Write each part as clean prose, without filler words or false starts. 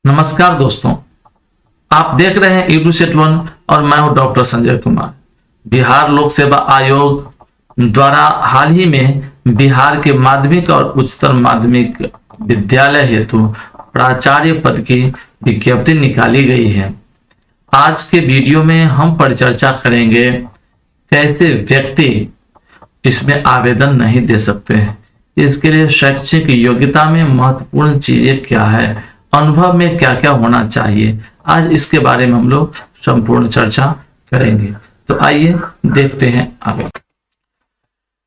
नमस्कार दोस्तों, आप देख रहे हैं EduSet1 और मैं हूं डॉक्टर संजय कुमार। बिहार लोक सेवा आयोग द्वारा हाल ही में बिहार के माध्यमिक और उच्चतर माध्यमिक विद्यालय हेतु प्राचार्य पद की विज्ञप्ति निकाली गई है। आज के वीडियो में हम परिचर्चा करेंगे कैसे व्यक्ति इसमें आवेदन नहीं दे सकते हैं, इसके लिए शैक्षिक योग्यता में महत्वपूर्ण चीजें क्या है, अनुभव में क्या क्या होना चाहिए। आज इसके बारे में हम लोग संपूर्ण चर्चा करेंगे। तो आइए देखते हैं आगे।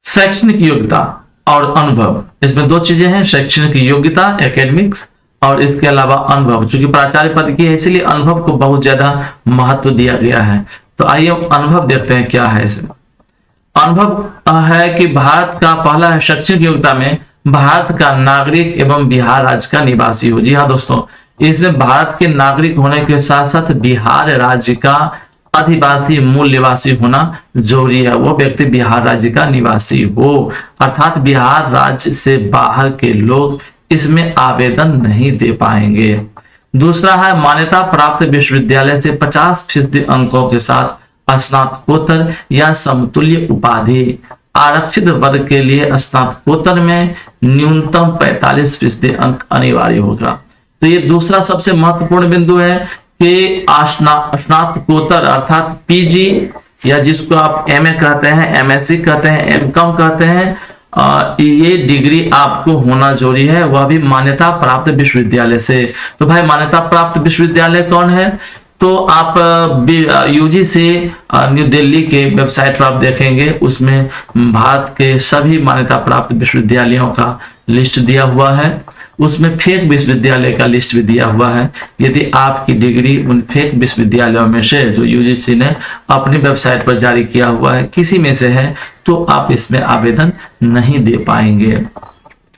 शैक्षणिक योग्यता और अनुभव, इसमें दो चीजें हैं, शैक्षणिक योग्यता एकेडमिक्स और इसके अलावा अनुभव। चूंकि प्राचार्य पद की है इसलिए अनुभव को बहुत ज्यादा महत्व दिया गया है। तो आइए अनुभव देखते हैं क्या है इसमें। अनुभव है कि भारत का पहला है शैक्षणिक योग्यता में भारत का नागरिक एवं बिहार राज्य का निवासी हो। जी हाँ दोस्तों, इसमें भारत के नागरिक होने के साथ साथ बिहार राज्य का अधिवासी मूल निवासी होना जरूरी है। वो व्यक्ति बिहार राज्य का निवासी हो, अर्थात बिहार राज्य से बाहर के लोग इसमें आवेदन नहीं दे पाएंगे। दूसरा है मान्यता प्राप्त विश्वविद्यालय से 50% अंकों के साथ स्नातकोत्तर या समतुल्य उपाधि। आरक्षित वर्ग के लिए स्नातकोत्तर में न्यूनतम 45% अंक अनिवार्य होगा। तो ये दूसरा सबसे महत्वपूर्ण बिंदु है कि स्नातकोत्तर अर्थात पीजी या जिसको आप एमए कहते हैं, एमएससी कहते हैं, एमकॉम कहते हैं, ये डिग्री आपको होना जरूरी है, वह भी मान्यता प्राप्त विश्वविद्यालय से। तो भाई मान्यता प्राप्त विश्वविद्यालय कौन है? तो आप यूजीसी न्यू दिल्ली के वेबसाइट पर आप देखेंगे, उसमें भारत के सभी मान्यता प्राप्त विश्वविद्यालयों का लिस्ट दिया हुआ है। उसमें फेक विश्वविद्यालय का लिस्ट भी दिया हुआ है। यदि आपकी डिग्री उन फेक विश्वविद्यालयों में से जो यूजीसी ने अपनी वेबसाइट पर जारी किया हुआ है किसी में से है तो आप इसमें आवेदन नहीं दे पाएंगे।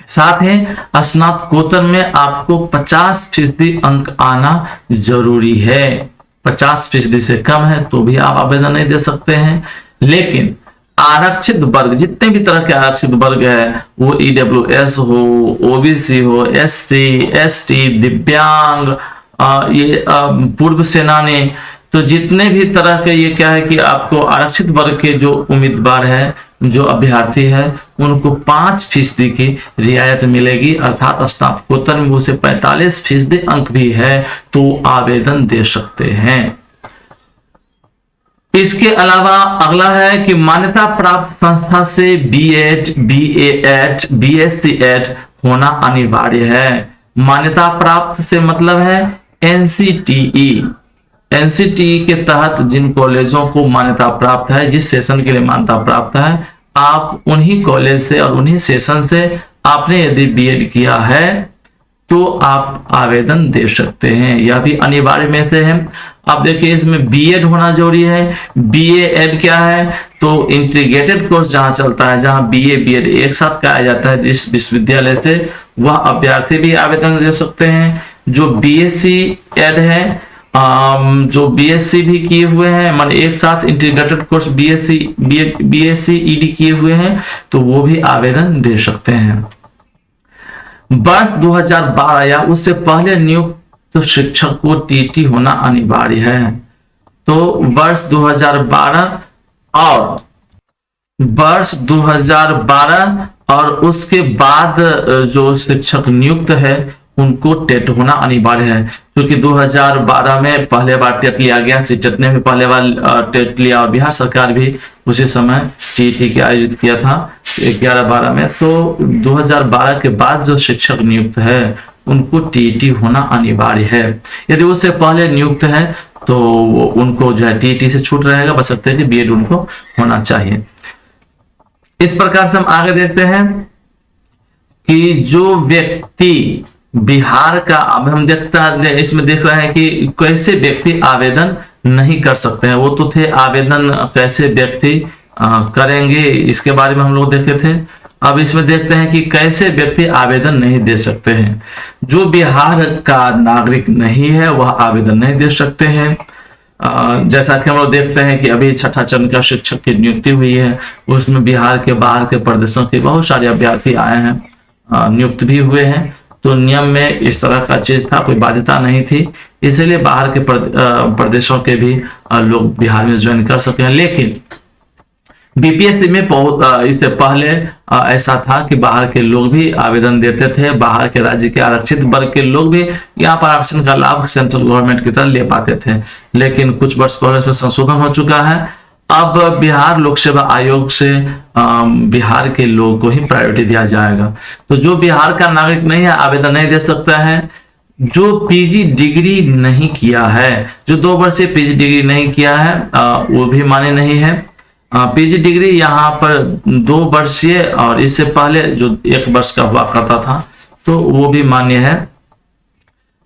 साथ ही स्नातकोत्तर में आपको 50% अंक आना जरूरी है। 50% से कम है तो भी आप आवेदन नहीं दे सकते हैं। लेकिन आरक्षित वर्ग, जितने भी तरह के आरक्षित वर्ग है, वो ईडब्ल्यूएस हो, ओबीसी हो, एससी, एसटी, दिव्यांग, ये पूर्व सेनानी, तो जितने भी तरह के ये क्या है कि आपको आरक्षित वर्ग के जो उम्मीदवार है, जो अभ्यर्थी है, उनको 5% की रियायत मिलेगी, अर्थात स्नातकोत्तर में उसे 45% अंक भी है तो आवेदन दे सकते हैं। इसके अलावा अगला है कि मान्यता प्राप्त संस्था से बीएड, बीएएड, बीएससीएड होना अनिवार्य है। मान्यता प्राप्त से मतलब है एनसीटीई। एनसीटीई के तहत जिन कॉलेजों को मान्यता प्राप्त है, जिस सेशन के लिए मान्यता प्राप्त है, आप उन्हीं कॉलेज से और उन्हीं सेशन से आपने यदि बीएड किया है तो आप आवेदन दे सकते हैं। यह भी अनिवार्य में से है। अब देखिए इसमें बीएड होना जरूरी है। बीएड क्या है? तो इंटीग्रेटेड कोर्स जहां चलता है, जहां बीए बीएड एक साथ कराया जाता है जिस विश्वविद्यालय से, वह अभ्यर्थी भी आवेदन दे सकते हैं। जो बीएससी एड है, जो बीएससी भी किए हुए हैं, मान एक साथ इंटीग्रेटेड कोर्स बीएससी ईडी किए हुए हैं, तो वो भी आवेदन दे सकते हैं। वर्ष 2012 या उससे पहले नियुक्त शिक्षक को टीटी होना अनिवार्य है। तो वर्ष 2012 और उसके बाद जो शिक्षक नियुक्त है उनको टेट होना अनिवार्य है। क्योंकि 2012 में पहले बार टेट लिया गया, सीटेट ने भी पहले बार टेट लिया और बिहार सरकार भी उसी समय टीटी के आयोजित किया था 11-12 में। तो 2012 के बाद जो शिक्षक नियुक्त है उनको टीटी होना अनिवार्य है। यदि उससे पहले नियुक्त है तो उनको जो है टीटी से छूट रहेगा, बशर्ते कि बीएड उनको होना चाहिए। इस प्रकार से हम आगे देखते हैं कि जो व्यक्ति बिहार का, अब हम इसमें देख रहे हैं कि कैसे व्यक्ति आवेदन नहीं कर सकते हैं। वो तो थे आवेदन कैसे व्यक्ति करेंगे, इसके बारे में हम लोग देखे थे। अब इसमें देखते हैं कि कैसे व्यक्ति आवेदन नहीं दे सकते हैं। जो बिहार का नागरिक नहीं है वह आवेदन नहीं दे सकते हैं। जैसा कि हम लोग देखते हैं कि अभी छठा चरण का शिक्षक की नियुक्ति हुई है, उसमें बिहार के बाहर के प्रदेशों के बहुत सारे अभ्यर्थी आए हैं, नियुक्त भी हुए हैं। तो नियम में इस तरह का चीज था, कोई बाध्यता नहीं थी, इसलिए बाहर के प्रदेशों के भी लोग बिहार में ज्वाइन कर सकते हैं। लेकिन बीपीएससी में इससे पहले ऐसा था कि बाहर के लोग भी आवेदन देते थे, बाहर के राज्य के आरक्षित वर्ग के लोग भी यहाँ पर आरक्षण का लाभ सेंट्रल गवर्नमेंट की तरह ले पाते थे। लेकिन कुछ वर्ष पहले इसमें संशोधन हो चुका है। अब बिहार लोक सेवा आयोग से बिहार के लोगों को ही प्रायोरिटी दिया जाएगा। तो जो बिहार का नागरिक नहीं है आवेदन नहीं दे सकता है। जो पीजी डिग्री नहीं किया है, जो 2 वर्षीय पीजी डिग्री नहीं किया है, वो भी मान्य नहीं है। पीजी डिग्री यहाँ पर 2 वर्षीय और इससे पहले जो 1 वर्ष का हुआ करता था तो वो भी मान्य है।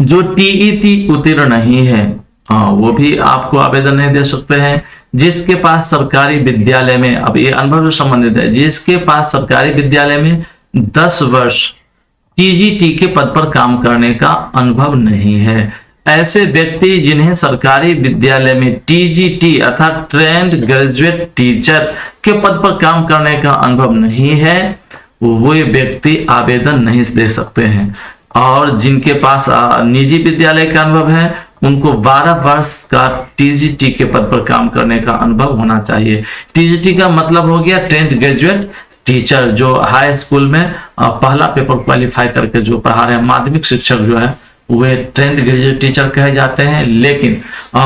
जो टीईटी उत्तीर्ण नहीं है वो भी आपको आवेदन नहीं दे सकते हैं। जिसके पास सरकारी विद्यालय में, अब ये अनुभव से संबंधित है, जिसके पास सरकारी विद्यालय में 10 वर्ष टीजीटी के पद पर काम करने का अनुभव नहीं है, ऐसे व्यक्ति जिन्हें सरकारी विद्यालय में टीजीटी अर्थात ट्रेंड ग्रेजुएट टीचर के पद पर काम करने का अनुभव नहीं है, वो व्यक्ति आवेदन नहीं दे सकते हैं। और जिनके पास निजी विद्यालय का अनुभव है उनको 12 वर्ष का टीजीटी के पद पर काम करने का अनुभव होना चाहिए। टीजीटी का मतलब हो गया ट्रेंड ग्रेजुएट टीचर, जो हाई स्कूल में पहला पेपर क्वालिफाई करके जो पढ़ा रहे हैं, माध्यमिक शिक्षक जो है वे ट्रेंड ग्रेजुएट टीचर कहे जाते हैं। लेकिन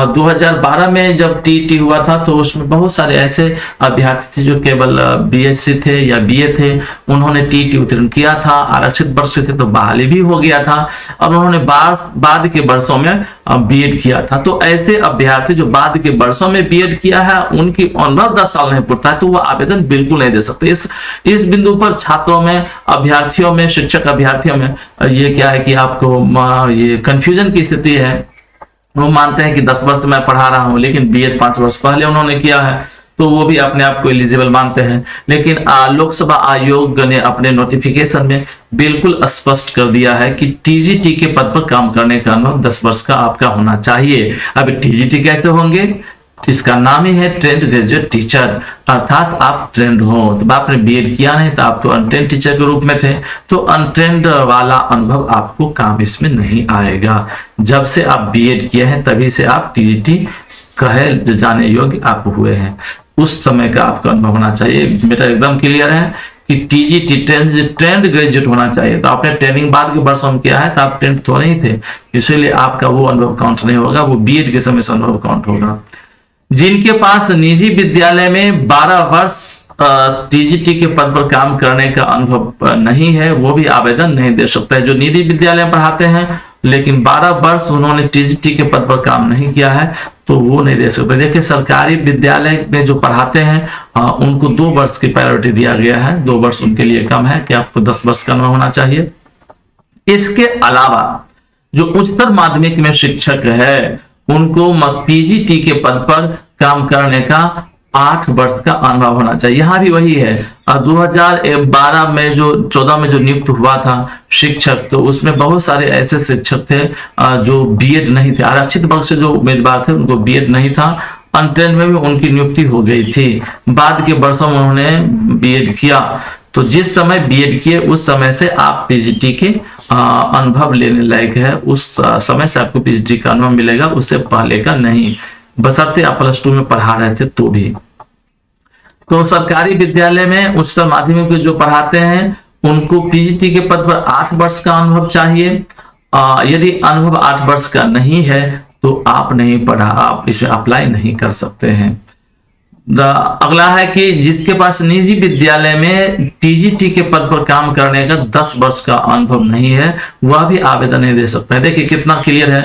2012 में जब टीईटी हुआ था तो उसमें बहुत सारे ऐसे अभ्यर्थी थे जो केवल बीएससी थे या बीए थे, उन्होंने टीईटी उत्तीर्ण किया था, आरक्षित वर्ष से थे तो बहाली भी हो गया था, और उन्होंने बाद के वर्षों में बीएड किया था। तो ऐसे अभ्यर्थी जो बाद के वर्षों में बीएड किया है उनकी अनुभव 10 साल नहीं पूरता है तो वह आवेदन बिल्कुल नहीं दे सकते। इस बिंदु पर छात्रों में, अभ्यर्थियों में, शिक्षक अभ्यर्थियों में ये क्या है कि आपको ये कंफ्यूजन की स्थिति है। वो मानते हैं कि 10 वर्ष मैं पढ़ा रहा हूं लेकिन बीएड 5 वर्ष पहले उन्होंने किया है तो वो भी अपने आप को एलिजिबल मानते हैं। लेकिन लोकसभा आयोग ने अपने नोटिफिकेशन में बिल्कुल स्पष्ट कर दिया है कि टीजीटी के पद पर काम करने का अनुभव 10 वर्ष का आपका होना चाहिए। अब टीजीटी कैसे होंगे? इसका नाम ही है ट्रेंड ग्रेजुएट टीचर, अर्थात आप ट्रेंड हो। तो आपने बीएड किया नहीं तो आप तो अनट्रेंड टीचर के रूप में थे, तो अनट्रेंड वाला अनुभव आपको काम इसमें नहीं आएगा। जब से आप बीएड किए हैं तभी से आप टीजीटी कहे जाने योग्य आप हुए हैं, उस समय का आपका अनुभव होना चाहिए। बेटा एकदम क्लियर है कि टीजीटी ट्रेंड ग्रेजुएट होना चाहिए। तो आपने ट्रेनिंग बाद के वर्षों में किया है तो आप ट्रेंड तो नहीं थे, इसीलिए आपका वो अनुभव काउंट नहीं होगा, वो बीएड के समय से अनुभव काउंट होगा। जिनके पास निजी विद्यालय में 12 वर्ष टीजीटी के पद पर काम करने का अनुभव नहीं है वो भी आवेदन नहीं दे सकता है। जो निजी विद्यालय में पढ़ाते हैं लेकिन 12 वर्ष उन्होंने टीजीटी के पद पर काम नहीं किया है तो वो नहीं दे सकते। देखिए सरकारी विद्यालय में जो पढ़ाते हैं उनको 2 वर्ष की प्रायोरिटी दिया गया है, 2 वर्ष उनके लिए कम है कि आपको 10 वर्ष का अनुभव होना चाहिए। इसके अलावा जो उच्चतर माध्यमिक में शिक्षक है उनको पीजीटी के पद पर काम करने का 8 वर्ष का अनुभव होना चाहिए। यहाँ भी वही है, 2012 में जो 14 में जो नियुक्त हुआ था शिक्षक, तो उसमें बहुत सारे ऐसे शिक्षक थे जो बीएड नहीं थे, आरक्षित वर्ग से जो उम्मीदवार थे उनको बीएड नहीं था, अनट्रेंड में भी उनकी नियुक्ति हो गई थी। बाद के वर्षों में उन्होंने बीएड किया, तो जिस समय बीएड किए उस समय से आप पीजीटी के अनुभव लेने लायक है, उस समय से आपको पीजीटी का अनुभव मिलेगा, उससे पहले का नहीं, बशर्ते आप +2 में पढ़ा रहे थे तो भी। तो सरकारी विद्यालय में उच्चतर माध्यमिक जो पढ़ाते हैं उनको पीजीटी के पद पर 8 वर्ष का अनुभव चाहिए। यदि अनुभव 8 वर्ष का नहीं है तो आप नहीं पढ़ा, आप इसे अप्लाई नहीं कर सकते हैं। अगला है कि जिसके पास निजी विद्यालय में टीजीटी के पद पर काम करने का 10 वर्ष का अनुभव नहीं है वह भी आवेदन नहीं दे सकता है। देखिए कितना क्लियर है,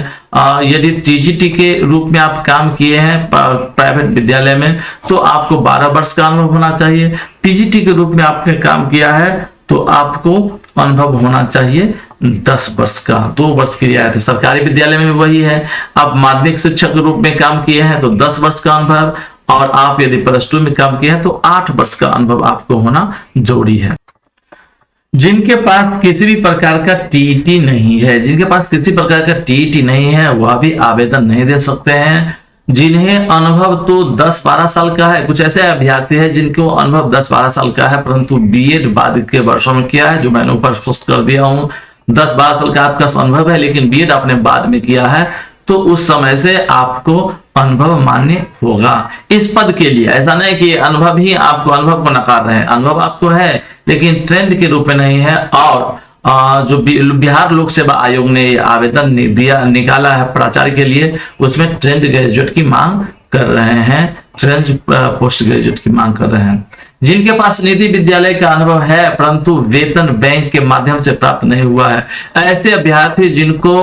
यदि टीजीटी के रूप में आप काम किए हैं प्राइवेट विद्यालय में तो आपको 12 वर्ष का अनुभव होना चाहिए। पीजीटी के रूप में आपने काम किया है तो आपको अनुभव होना चाहिए 10 वर्ष का, 2 वर्ष की रियायत है। सरकारी विद्यालय में भी वही है, आप माध्यमिक शिक्षक के रूप में काम किए हैं तो 10 वर्ष का अनुभव, और आप यदि +2 में काम किया है तो 8 वर्ष का अनुभव आपको होना जरूरी है। जिनके पास किसी भी प्रकार का टीईटी नहीं है, जिनके पास किसी प्रकार का टीईटी नहीं है वह भी आवेदन नहीं दे सकते हैं। जिन्हें अनुभव तो 10-12 साल का है, कुछ ऐसे अभ्यर्थी है जिनको अनुभव 10-12 साल का है परंतु बीएड बाद के वर्षों में किया है, जो मैंने ऊपर स्पष्ट कर दिया हूं। 10-12 साल का आपका अनुभव है, लेकिन बीएड आपने बाद में किया है, तो उस समय से आपको अनुभव मान्य होगा इस पद के लिए। ऐसा नहीं कि अनुभव ही आपको, अनुभव को नकार रहे हैं, अनुभव आपको है लेकिन ट्रेंड के रूप में नहीं है। और जो बिहार लोक सेवा आयोग ने आवेदन निकाला है प्राचार्य के लिए, उसमें ट्रेंड ग्रेजुएट की मांग कर रहे हैं, ट्रेंड पोस्ट ग्रेजुएट की मांग कर रहे हैं। जिनके पास निधि विद्यालय का अनुभव है परंतु वेतन बैंक के माध्यम से प्राप्त नहीं हुआ है, ऐसे अभ्यर्थी जिनको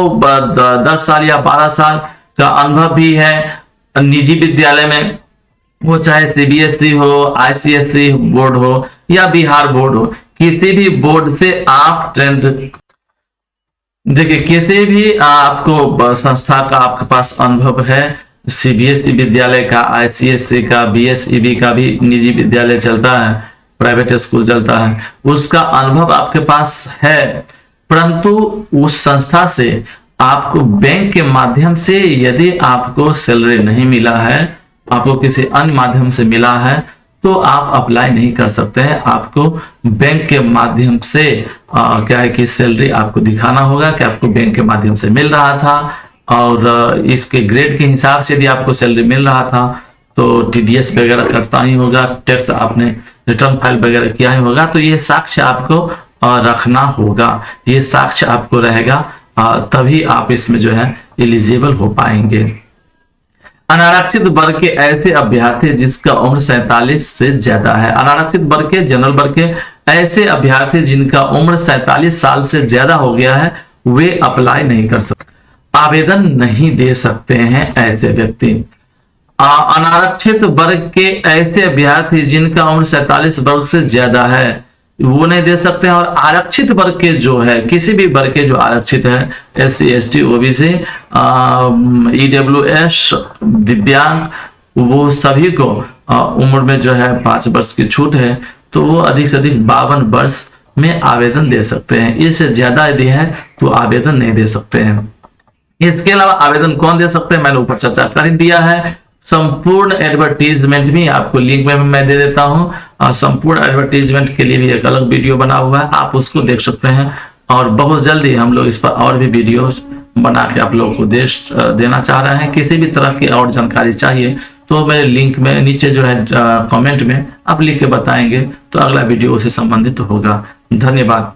10 साल या 12 साल का अनुभव भी है निजी विद्यालय में, वो चाहे सीबीएसई हो, आईसीएसई बोर्ड हो या बिहार बोर्ड हो, किसी भी बोर्ड से आप ट्रेंड, देखिए किसी भी आपको संस्था का आपके पास अनुभव है, सीबीएसई विद्यालय का, आईसीएसई का, बीएसईबी का भी निजी विद्यालय चलता है, प्राइवेट स्कूल चलता है, उसका अनुभव आपके पास है, परंतु उस संस्था से आपको बैंक के माध्यम से यदि आपको सैलरी नहीं मिला है, आपको किसी अन्य माध्यम से मिला है, तो आप अप्लाई नहीं कर सकते हैं। आपको बैंक के माध्यम से क्या है कि सैलरी आपको दिखाना होगा कि आपको बैंक के माध्यम से मिल रहा था, और इसके ग्रेड के हिसाब से यदि आपको सैलरी मिल रहा था तो टीडीएस वगैरह करता ही होगा, टैक्स आपने रिटर्न फाइल वगैरह किया ही होगा, तो ये साक्ष्य आपको रखना होगा, ये साक्ष्य आपको रहेगा, तभी आप इसमें जो है एलिजिबल हो पाएंगे। अनारक्षित वर्ग के ऐसे अभ्यर्थी जिसका उम्र 47 से ज्यादा है, अनारक्षित वर्ग के, जनरल वर्ग के ऐसे अभ्यर्थी जिनका उम्र 47 साल से ज्यादा हो गया है, वे अप्लाई नहीं कर सकते, आवेदन नहीं दे सकते हैं ऐसे व्यक्ति। अनारक्षित वर्ग के ऐसे अभ्यर्थी जिनका उम्र 47 वर्ष से ज्यादा है, वो नहीं दे सकते हैं। और आरक्षित वर्ग के जो है, किसी भी वर्ग के जो आरक्षित है, SC ST OBC EWS दिव्यांग, वो सभी को उम्र में जो है 5 वर्ष की छूट है, तो वो अधिक से अधिक 52 वर्ष में आवेदन दे सकते हैं। इससे ज्यादा यदि है तो आवेदन नहीं दे सकते हैं। इसके अलावा आवेदन कौन दे सकते हैं, मैंने ऊपर चर्चा कर दिया है। संपूर्ण एडवर्टीजमेंट भी आपको लिंक में मैं दे देता हूं, और संपूर्ण एडवर्टीजमेंट के लिए भी एक अलग वीडियो बना हुआ है, आप उसको देख सकते हैं। और बहुत जल्दी हम लोग इस पर और भी वीडियोस बना के आप लोगों को देना चाह रहे हैं। किसी भी तरह की और जानकारी चाहिए तो मेरे लिंक में नीचे जो है कमेंट में आप लिख के बताएंगे, तो अगला वीडियो उससे संबंधित होगा। धन्यवाद।